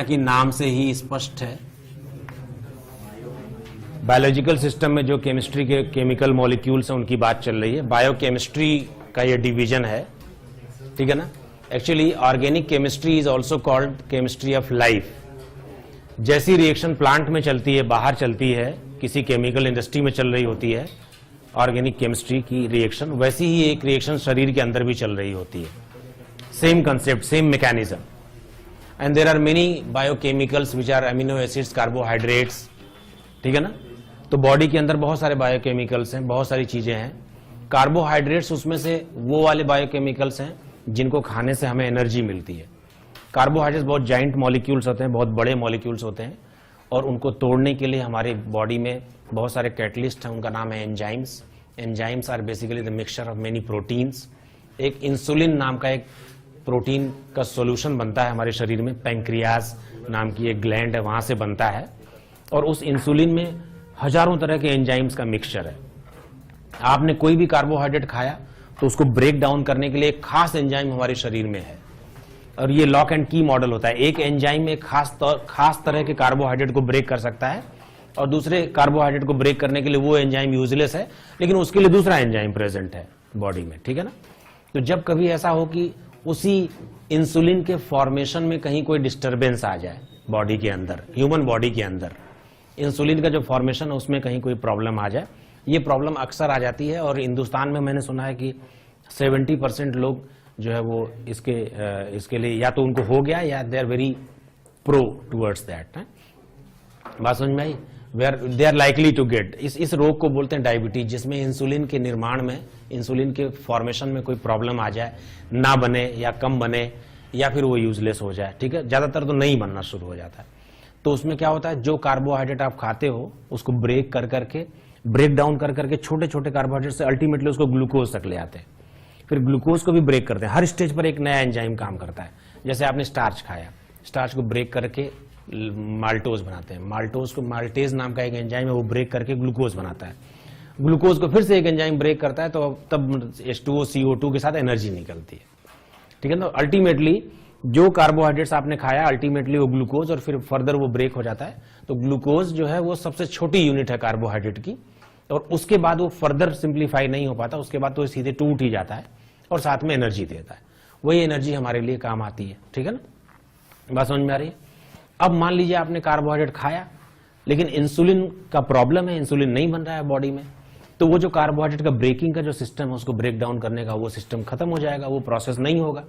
कि नाम से ही स्पष्ट है, बायोलॉजिकल सिस्टम में जो केमिस्ट्री के केमिकल मॉलिक्यूल्स हैं उनकी बात चल रही है। बायोकेमिस्ट्री का ये डिवीजन है, ठीक है ना। Actually organic chemistry is also called chemistry of life. जैसी रिएक्शन प्लांट में चलती है, बाहर चलती है, किसी केमिकल इंडस्ट्री में चल रही होती है ऑर्गेनिक केमिस्ट्री की रिएक्शन, वैसी ही एक रिएक्शन शरीर के अंदर भी चल रही होती है। Same concept, same mechanism. And there are many biochemicals which are amino acids, carbohydrates, ठीक है ना। तो बॉडी के अंदर बहुत सारे बायोकेमिकल्स हैं, बहुत सारी चीजें हैं। कार्बोहाइड्रेट्स उसमें से वो वाले बायोकेमिकल्स हैं जिनको खाने से हमें एनर्जी मिलती है। कार्बोहाइड्रेट्स बहुत जाइंट मॉलिक्यूल्स होते हैं, बहुत बड़े मॉलिक्यूल्स होते हैं, और उनको तोड़ने के लिए हमारे बॉडी में बहुत सारे कैटलिस्ट हैं, उनका नाम है enzymes. Enzymes are basically the mixture of many proteins. एक इंसुलिन नाम का एक प्रोटीन का सॉल्यूशन बनता है हमारे शरीर में, पैंक्रियाज नाम की एक ग्लैंड है, वहां से बनता है, और उस इंसुलिन में हजारों तरह के एंजाइम्स का मिक्सचर है। आपने कोई भी कार्बोहाइड्रेट खाया तो उसको ब्रेक डाउन करने के लिए एक खास एंजाइम हमारे शरीर में है, और ये लॉक एंड की मॉडल होता है। एक एंजाइम एक खास तरह के कार्बोहाइड्रेट को ब्रेक कर सकता है, और दूसरे कार्बोहाइड्रेट को ब्रेक करने के लिए वो एंजाइम यूजलेस है, लेकिन उसके लिए दूसरा एंजाइम प्रेजेंट है बॉडी में, ठीक है ना। तो जब कभी ऐसा हो कि उसी इंसुलिन के फॉर्मेशन में कहीं कोई डिस्टर्बेंस आ जाए बॉडी के अंदर, ह्यूमन बॉडी के अंदर इंसुलिन का जो फॉर्मेशन है उसमें कहीं कोई प्रॉब्लम आ जाए, ये प्रॉब्लम अक्सर आ जाती है। और हिंदुस्तान में मैंने सुना है कि 70% लोग जो है वो इसके लिए या तो उनको हो गया या they are very pro towards that. बात समझ में आई? They are likely to get इस रोग को बोलते हैं डायबिटीज, जिसमें इंसुलिन के निर्माण में, इंसुलिन के फॉर्मेशन में कोई प्रॉब्लम आ जाए, ना बने या कम बने या फिर वो यूजलेस हो जाए, ठीक है। ज्यादातर तो नहीं बनना शुरू हो जाता है। तो उसमें क्या होता है, जो कार्बोहाइड्रेट आप खाते हो उसको ब्रेक डाउन कर करके छोटे छोटे कार्बोहाइड्रेट से अल्टीमेटली उसको ग्लूकोज तक ले आते हैं, फिर ग्लूकोज को भी ब्रेक करते हैं। हर स्टेज पर एक नया एंजाइम काम करता है। जैसे आपने स्टार्च खाया, स्टार्च को ब्रेक करके माल्टोज बनाते हैं, माल्टोज को माल्टेज नाम का एक एंजाइम है, वो ब्रेक करके ग्लूकोज बनाता है, ग्लूकोज को फिर से एक एंजाइम ब्रेक करता है, तो तब H2O CO2 के साथ एनर्जी निकलती है, ठीक है ना। अल्टीमेटली जो कार्बोहाइड्रेट्स आपने खाया अल्टीमेटली वो ग्लूकोज, और फिर फर्दर वो ब्रेक हो जाता है। तो ग्लूकोज जो है वो सबसे छोटी यूनिट है कार्बोहाइड्रेट की, और उसके बाद वो फर्दर सिंप्लीफाई नहीं हो पाता, उसके बाद तो सीधे टूट ही जाता है और साथ में एनर्जी देता है। वही एनर्जी हमारे लिए काम आती है, ठीक है ना। बात समझ में आ रही है? अब मान लीजिए आपने कार्बोहाइड्रेट खाया, लेकिन इंसुलिन का प्रॉब्लम है, इंसुलिन नहीं बन रहा है बॉडी में, तो वो जो कार्बोहाइड्रेट का ब्रेकिंग का जो सिस्टम है, उसको ब्रेक डाउन करने का वो सिस्टम खत्म हो जाएगा, वो प्रोसेस नहीं होगा।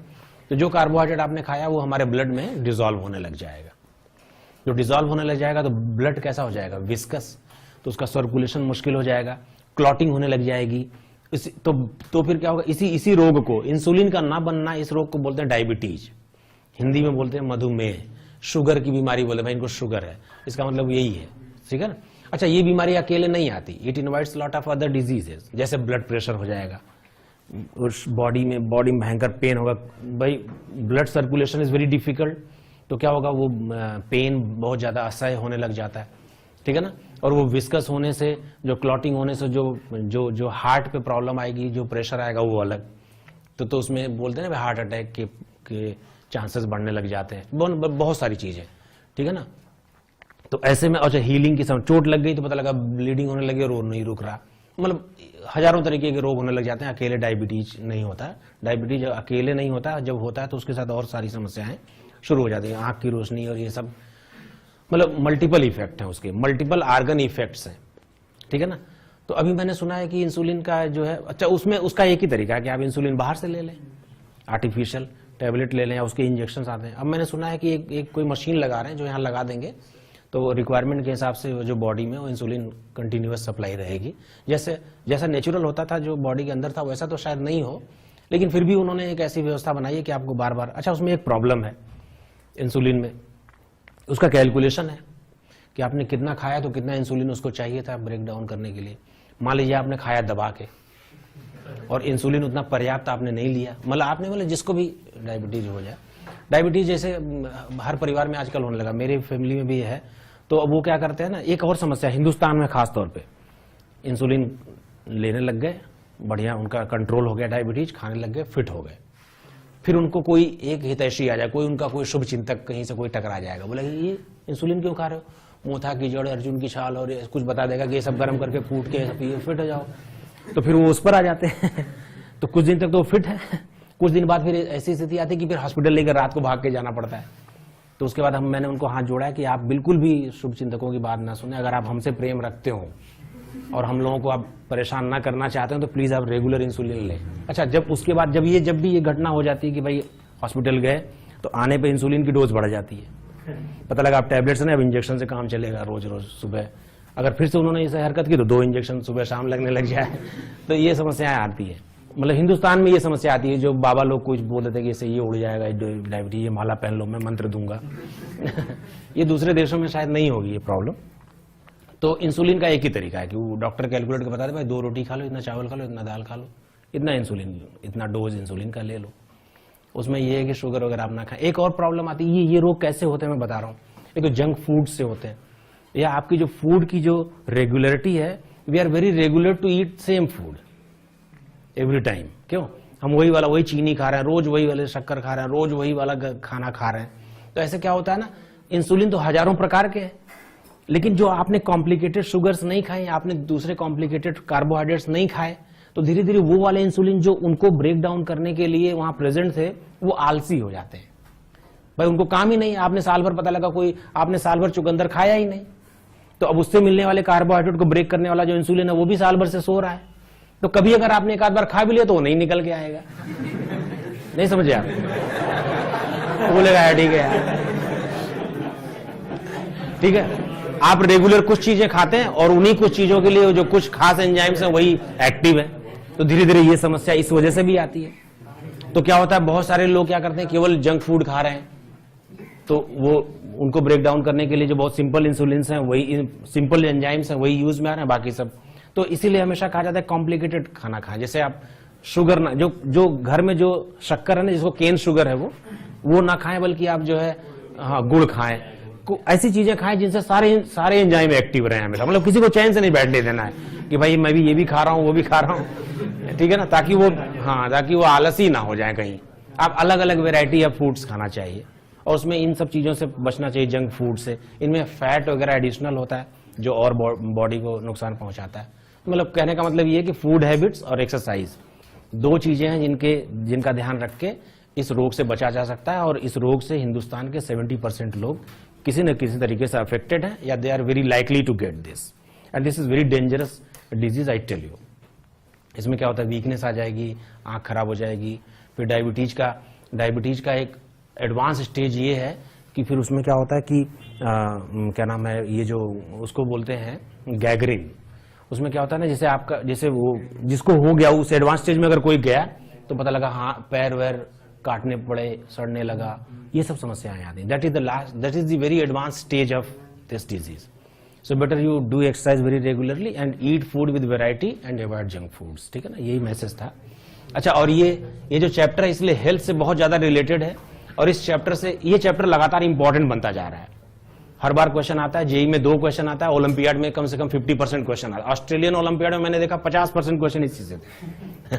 तो जो कार्बोहाइड्रेट आपने खाया वो हमारे ब्लड में डिसॉल्व होने लग जाएगा। जो डिसॉल्व होने लग जाएगा तो ब्लड कैसा हो जाएगा, विस्कस, तो उसका सर्कुलेशन मुश्किल हो जाएगा, क्लॉटिंग होने लग जाएगी। तो फिर क्या होगा, इसी रोग को, इंसुलिन का ना बनना, इस रोग को बोलते हैं डायबिटीज, हिंदी में बोलते हैं मधुमेह, शुगर की बीमारी बोलते हैं, भाई इनको शुगर है, इसका मतलब यही है, ठीक है ना। अच्छा, ये बीमारी अकेले नहीं आती, it invites lot of other diseases, जैसे ब्लड प्रेशर हो जाएगा, उस बॉडी में भयंकर पेन होगा। भाई blood circulation is very difficult, तो क्या होगा, वो पेन बहुत ज्यादा असह्य होने लग जाता है, ठीक है ना। और वो विस्कस होने से, जो क्लॉटिंग होने से जो हार्ट पे प्रॉब्लम आएगी, जो प्रेशर आएगा वो अलग, तो उसमें बोलते हैं ना हार्ट अटैक के चांसेस बढ़ने लग जाते हैं, बहुत सारी चीजें, ठीक है ना। तो ऐसे में अच्छा हीलिंग की समय, चोट लग गई तो पता लगा ब्लीडिंग होने लगी और वो नहीं रुक रहा, मतलब हजारों तरीके के रोग होने लग जाते हैं। अकेले डायबिटीज नहीं होता है, डायबिटीज अकेले नहीं होता, जब होता है तो उसके साथ और सारी समस्याएं शुरू हो जाती हैं, आंख की रोशनी और ये सब, मतलब मल्टीपल इफेक्ट हैं उसके, मल्टीपल आर्गन इफेक्ट्स हैं, ठीक है ना। तो अभी मैंने सुना है कि इंसुलिन का जो है, अच्छा उसमें उसका एक ही तरीका है कि आप इंसुलिन बाहर से ले लें, आर्टिफिशियल टैबलेट ले लें, या उसके इंजेक्शन आते हैं। अब मैंने सुना है कि एक कोई मशीन लगा रहे हैं जो यहाँ लगा देंगे, तो रिक्वायरमेंट के हिसाब से जो बॉडी में वो इंसुलिन कंटिन्यूअस सप्लाई रहेगी। जैसा नेचुरल होता था जो बॉडी के अंदर था वैसा तो शायद नहीं हो, लेकिन फिर भी उन्होंने एक ऐसी व्यवस्था बनाई है कि आपको बार बार, अच्छा उसमें एक प्रॉब्लम है इंसुलिन में, उसका कैलकुलेशन है कि आपने कितना खाया तो कितना इंसुलिन उसको चाहिए था ब्रेक डाउन करने के लिए। मान लीजिए आपने खाया दबा के और इंसुलिन उतना पर्याप्त आपने नहीं लिया, मतलब जिसको भी डायबिटीज हो जाए, डायबिटीज जैसे हर परिवार में आजकल होने लगा, मेरे फैमिली में भी है, तो अब वो क्या करते हैं ना, एक और समस्या हिंदुस्तान में खास तौर पे, इंसुलिन लेने लग गए, बढ़िया उनका कंट्रोल हो गया डायबिटीज, खाने लग गए, फिट हो गए। फिर उनको कोई एक हितैषी आ जाए, कोई उनका कोई शुभ चिंतक कहीं से कोई टकरा जाएगा, बोले ये इंसुलिन क्यों खा रहे हो, मोथा की जड़, अर्जुन की छाल और कुछ बता देगा कि ये सब गर्म करके कूट के पिए फिट हो जाओ, तो फिर वो उस पर आ जाते हैं। तो कुछ दिन तक तो फिट है, कुछ दिन बाद फिर ऐसी स्थिति आती है कि फिर हॉस्पिटल लेकर रात को भाग के जाना पड़ता है। तो उसके बाद मैंने उनको हाथ जोड़ा है कि आप बिल्कुल भी शुभ चिंतकों की बात ना सुने, अगर आप हमसे प्रेम रखते हो और हम लोगों को आप परेशान ना करना चाहते हो तो प्लीज आप रेगुलर इंसुलिन लें। अच्छा, जब उसके बाद जब भी ये घटना हो जाती है कि भाई हॉस्पिटल गए तो आने पे इंसुलिन की डोज बढ़ जाती है, पता लगा आप टैबलेट से ना अब इंजेक्शन से काम चलेगा रोज रोज सुबह, अगर फिर से उन्होंने इसे हरकत की तो 2 इंजेक्शन सुबह शाम लगने लग जाए, तो ये समस्याएं आती है। मतलब हिंदुस्तान में ये समस्या आती है, जो बाबा लोग कुछ बोल देते हैं कि इससे ये उड़ जाएगा डायबिटीज, ये माला पहन लो, मैं मंत्र दूंगा। ये दूसरे देशों में शायद नहीं होगी ये प्रॉब्लम। तो इंसुलिन का एक ही तरीका है कि वो डॉक्टर कैलकुलेट कर बता दे, भाई 2 रोटी खा लो, इतना चावल खा लो, इतना दाल खा लो, इतना इंसुलिन, इतना डोज इंसुलिन का ले लो। उसमें ये है कि शुगर वगैरह आप ना खाएं। एक और प्रॉब्लम आती है, ये रोग कैसे होते हैं मैं बता रहा हूँ। एक तो जंक फूड से होते हैं, या आपकी जो फूड की जो रेगुलरिटी है, we are very regular to eat same food every time. क्यों? हम वही चीनी खा रहे हैं, रोज वही वाले शक्कर खा रहे हैं, रोज वही वाला खाना खा रहे हैं। तो ऐसे क्या होता है ना, इंसुलिन तो हजारों प्रकार के हैं, लेकिन जो आपने कॉम्प्लिकेटेड शुगर्स नहीं खाए, आपने दूसरे कॉम्प्लिकेटेड कार्बोहाइड्रेट्स नहीं खाए, तो धीरे धीरे वो वाले इंसुलिन जो उनको ब्रेक डाउन करने के लिए वहां प्रेजेंट थे, वो आलसी हो जाते हैं। भाई उनको काम ही नहीं, आपने साल भर पता लगा आपने साल भर चुकंदर खाया ही नहीं, तो अब उससे मिलने वाले कार्बोहाइड्रेट को ब्रेक करने वाला जो इंसुलिन है वो भी साल भर से सो रहा है। तो कभी अगर आपने एक आध बार खा भी लिया तो वो नहीं निकल के आएगा। नहीं समझे आप? तो बोलेगा ठीक है यार, ठीक है। आप रेगुलर कुछ चीजें खाते हैं और उन्हीं कुछ चीजों के लिए जो कुछ खास एंजाइम्स हैं वही एक्टिव है, तो धीरे धीरे ये समस्या इस वजह से भी आती है। तो क्या होता है, बहुत सारे लोग क्या करते हैं, केवल जंक फूड खा रहे हैं, तो वो उनको ब्रेक डाउन करने के लिए जो बहुत सिंपल इंसुलिन हैं, वही सिंपल एंजाइम्स हैं, वही यूज में आ रहे हैं, बाकी सब। तो इसीलिए हमेशा कहा जाता है कॉम्प्लिकेटेड खाना खाएं। जैसे आप शुगर ना, जो घर में जो शक्कर है ना, जिसको केन शुगर है, वो ना खाएं, बल्कि आप जो है गुड़ खाएं, ऐसी चीजें खाएं जिनसे सारे एंजाइम एक्टिव रहे हमेशा। मतलब किसी को चैन से नहीं बैठने देना है कि भाई मैं भी ये भी खा रहा हूं वो भी खा रहा हूं, ठीक है ना, ताकि वो आलसी ना हो जाए कहीं। आप अलग अलग वेराइटी ऑफ फूड्स खाना चाहिए, और उसमें इन सब चीजों से बचना चाहिए, जंक फूड से। इनमें फैट वगैरह एडिशनल होता है जो और बॉडी को नुकसान पहुंचाता है। मतलब कहने का मतलब ये है कि फूड हैबिट्स और एक्सरसाइज 2 चीजें हैं जिनका ध्यान रख के इस रोग से बचा जा सकता है। और इस रोग से हिंदुस्तान के 70% लोग किसी न किसी तरीके से अफेक्टेड हैं, या they are very likely to get this, and this is very dangerous disease, I tell you. इसमें क्या होता है, वीकनेस आ जाएगी, आंख खराब हो जाएगी। फिर डायबिटीज का एक एडवांस स्टेज ये है कि फिर उसमें क्या होता है कि क्या नाम है, ये जो उसको बोलते हैं गैंग्रीन। उसमें क्या होता है ना, जैसे वो जिसको हो गया उस एडवांस स्टेज में अगर कोई गया तो पता लगा पैर वैर काटने पड़े, सड़ने लगा, ये सब समस्याएं आती हैं। That is the very advance stage of this disease. So better you do exercise very regularly and eat food with variety and avoid junk foods, ठीक है ना, यही मैसेज था। अच्छा, और ये जो चैप्टर है इसलिए हेल्थ से बहुत ज्यादा रिलेटेड है, और इस चैप्टर से ये चैप्टर लगातार इंपॉर्टेंट बनता जा रहा है। हर बार क्वेश्चन आता है, जेई में 2 क्वेश्चन आता है, ओलंपियाड में कम से कम 50% क्वेश्चन आता है। ऑस्ट्रेलियन ओलंपियाड में मैंने देखा 50% क्वेश्चन इसी से थे।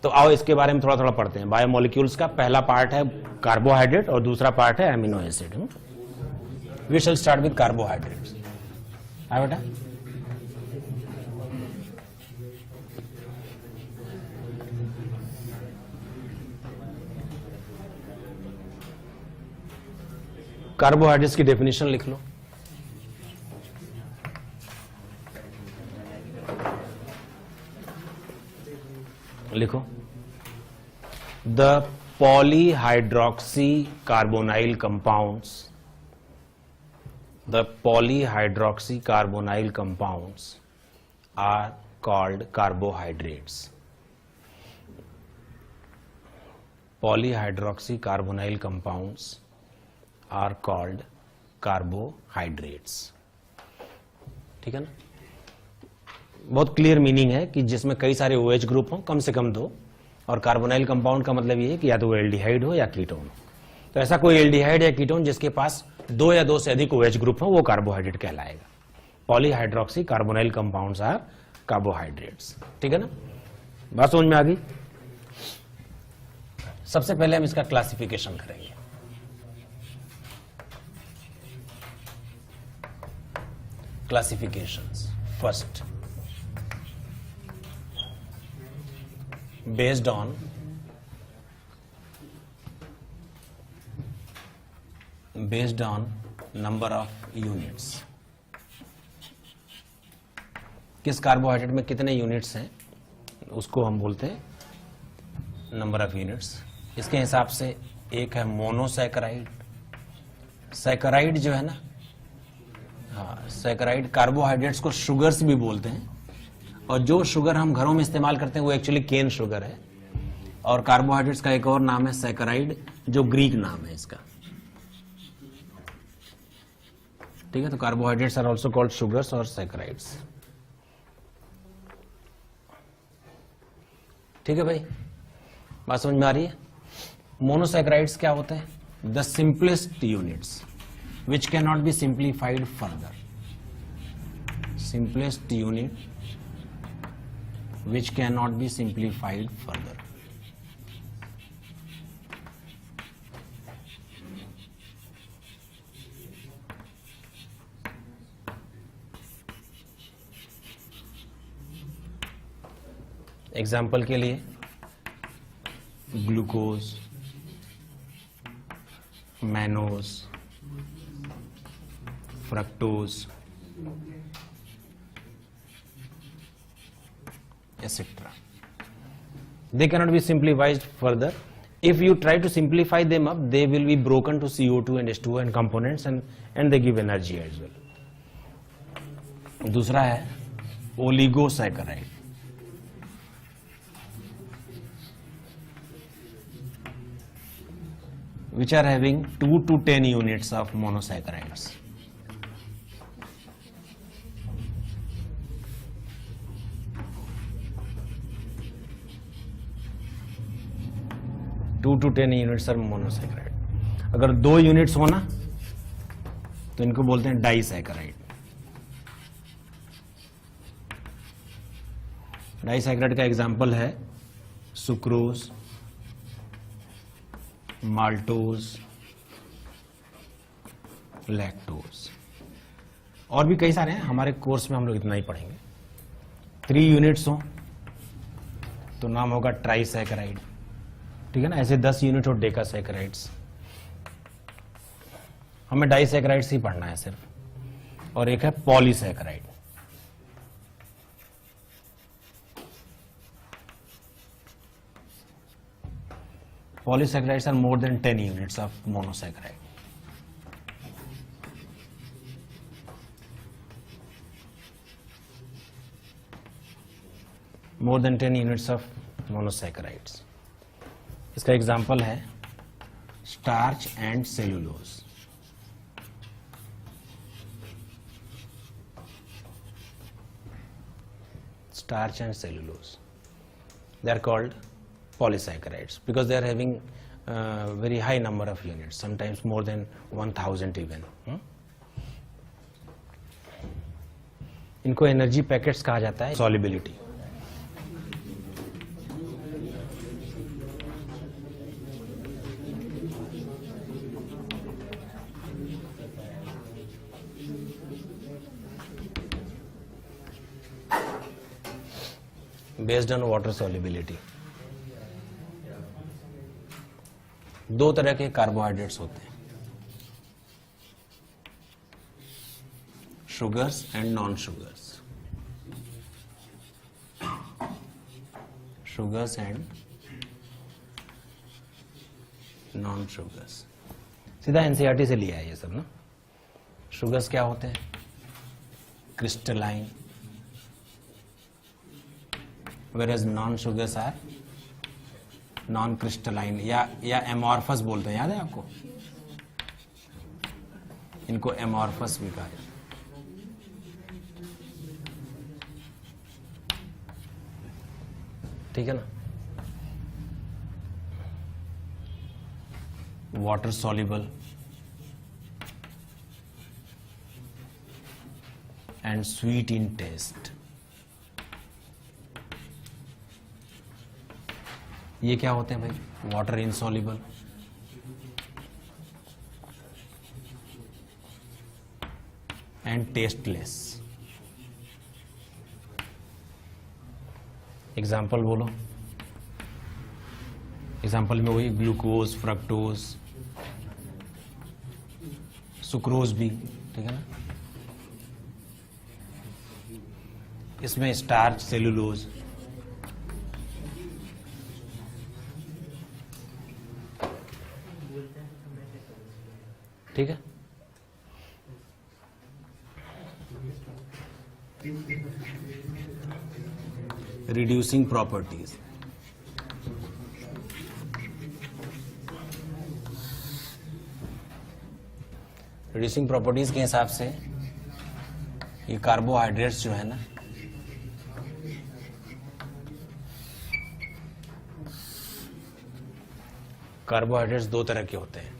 तो आओ इसके बारे में थोड़ा थोड़ा पढ़ते हैं। बायोमोलिक्यूल्स का पहला पार्ट है कार्बोहाइड्रेट और दूसरा पार्ट है amino acid. We shall start with carbohydrates. बेटा कार्बोहाइड्रेट्स की डेफिनेशन लिख लो। लिखो, the polyhydroxy carbonyl compounds, the polyhydroxy carbonyl compounds are called carbohydrates. Polyhydroxy carbonyl compounds are called carbohydrates, ठीक है ना। बहुत क्लियर मीनिंग है कि जिसमें कई सारे OH ग्रुप हो, कम से कम 2, और कार्बोनाइल कंपाउंड का मतलब ये है कि या तो वो एल्डिहाइड हो या कीटोन हो। तो ऐसा कोई एल्डिहाइड या कीटोन जिसके पास 2 या 2 से अधिक OH ग्रुप हो वो कार्बोहाइड्रेट कहलाएगा। Polyhydroxy carbonyl compounds are carbohydrates, ठीक है ना। बात समझ में आ गई? सबसे पहले हम इसका क्लासिफिकेशन करेंगे। Classifications first, based on number of units. किस कार्बोहाइड्रेट में कितने यूनिट्स हैं उसको हम बोलते हैं नंबर ऑफ यूनिट्स। इसके हिसाब से एक है मोनोसैकराइड। सैकराइड जो है ना, हाँ सैकराइड, कार्बोहाइड्रेट्स को शुगर्स भी बोलते हैं, और जो शुगर हम घरों में इस्तेमाल करते हैं वो एक्चुअली केन शुगर है। और कार्बोहाइड्रेट्स का एक और नाम है सैकराइड, जो ग्रीक नाम है इसका। ठीक है, तो carbohydrates are also called sugars और सैकराइड्स। ठीक है भाई, बात समझ में आ रही है। मोनोसैकराइड्स क्या होते हैं? The simplest units which can not be simplified further. Simplest unit which can not be simplified further. Example के लिए glucose, mannose, fructose, etc. They cannot be simplified further. If you try to simplify them up, they will be broken to CO2 and H2O and components, and they give energy as well. दूसरा है oligosaccharide. which are having 2 to 10 units of monosaccharides. Two to 10 units are monosaccharide. अगर 2 units हो ना तो इनको बोलते हैं disaccharide. Disaccharide का एग्जांपल है सुक्रोज, माल्टोज, लैक्टोज, और भी कई सारे हैं। हमारे कोर्स में हम लोग इतना ही पढ़ेंगे। 3 यूनिट्स हो तो नाम होगा ट्राइसैकराइड। ठीक है ना, ऐसे 10 यूनिट और डेकासैकराइड्स। हमें डाइसैकराइड्स ही पढ़ना है सिर्फ। और एक है polysaccharide. Polysaccharides are more than 10 units of monosaccharide. More than 10 units of monosaccharides. इसका एग्जाम्पल है starch and cellulose. Starch and cellulose. They are called polysaccharides because they are having very high number of units, sometimes more than 1000 even. इनको energy packets कहा जाता है। Solubility, based on water solubility. 2 तरह के carbohydrates होते हैं, sugars and non sugars. Sugars and non sugars सीधा NCERT से लिया है ये सब ना। शुगर्स क्या होते हैं? Crystalline, whereas non-sugars are non-crystalline या एमॉर्फस बोलते हैं, याद है आपको? इनको एमॉर्फस भी कहा जाता है। ठीक है ना। Water soluble and sweet in taste. ये क्या होते हैं भाई? Water insoluble, and tasteless. Example बोलो। एग्जाम्पल में वही ग्लूकोज, फ्रक्टोज, सुक्रोज भी, ठीक है ना। इसमें स्टार्च, सेलुलोज, ठीक है। रिड्यूसिंग प्रॉपर्टीज, रिड्यूसिंग प्रॉपर्टीज के हिसाब से ये कार्बोहाइड्रेट्स जो है ना, कार्बोहाइड्रेट्स दो तरह के होते हैं,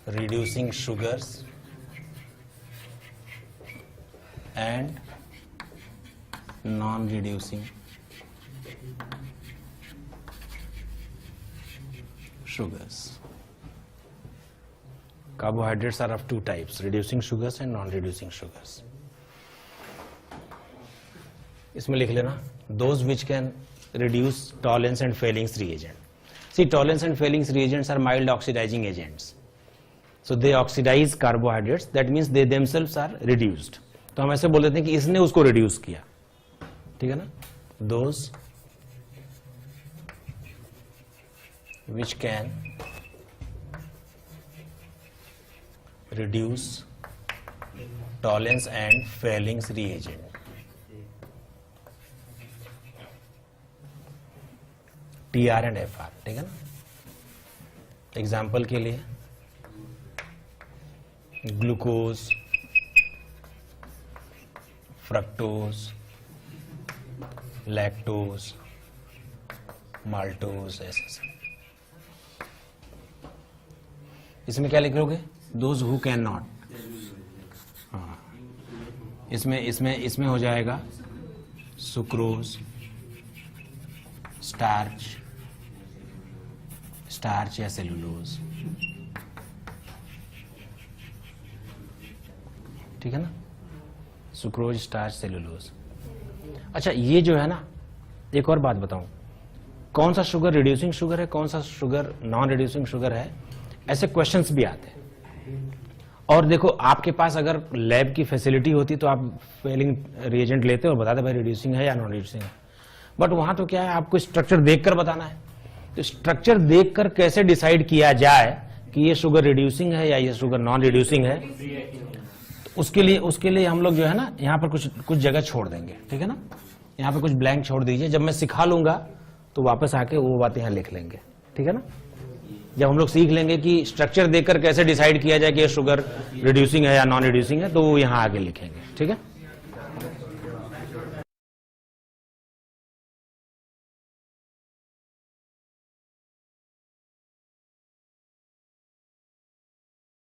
reducing sugars and non reducing sugars. Carbohydrates are of two types, reducing sugars and non-reducing sugars. इसमें लिख लेना, those which can reduce Tollens and Fehling's reagent. See, Tollens and Fehling's reagents are mild oxidizing agents. So they oxidize carbohydrates. That means they themselves are reduced. तो हम ऐसे बोल देते हैं कि इसने उसको reduce किया, ठीक है ना? Those which can reduce Tollens and Fehling's reagent. TR and FR, ठीक है ना। एग्जाम्पल के लिए ग्लूकोज, फ्रक्टोज, लैक्टोज, माल्टोज, ऐसे। इसमें क्या लिख लोगे? Those who can not. हाँ, इसमें हो जाएगा सुक्रोज, स्टार्च या सेलुलोज, ठीक है ना। Sucrose, starch, cellulose. अच्छा, ये जो है ना, एक और बात बताऊं, कौन सा शुगर रिड्यूसिंग शुगर है, कौन सा शुगर नॉन रिड्यूसिंग शुगर है, ऐसे क्वेश्चंस भी आते हैं। और देखो, आपके पास अगर लैब की फैसिलिटी होती तो आप फेलिंग रिएजेंट लेते और बताते भाई रिड्यूसिंग है या नॉन रिड्यूसिंग है। बट वहां तो क्या है, आपको स्ट्रक्चर देखकर बताना है। तो स्ट्रक्चर देखकर कैसे डिसाइड किया जाए कि ये शुगर रिड्यूसिंग है या ये शुगर नॉन रिड्यूसिंग है, तो उसके लिए हम लोग जो है ना, यहाँ पर कुछ जगह छोड़ देंगे, ठीक है ना। यहाँ पे कुछ ब्लैंक छोड़ दीजिए, जब मैं सिखा लूंगा तो वापस आके वो बातें यहाँ लिख लेंगे, ठीक है ना। जब हम लोग सीख लेंगे कि स्ट्रक्चर देखकर कैसे डिसाइड किया जाए कि ये शुगर रिड्यूसिंग है या नॉन रिड्यूसिंग है, तो वो यहाँ आगे लिखेंगे, ठीक है।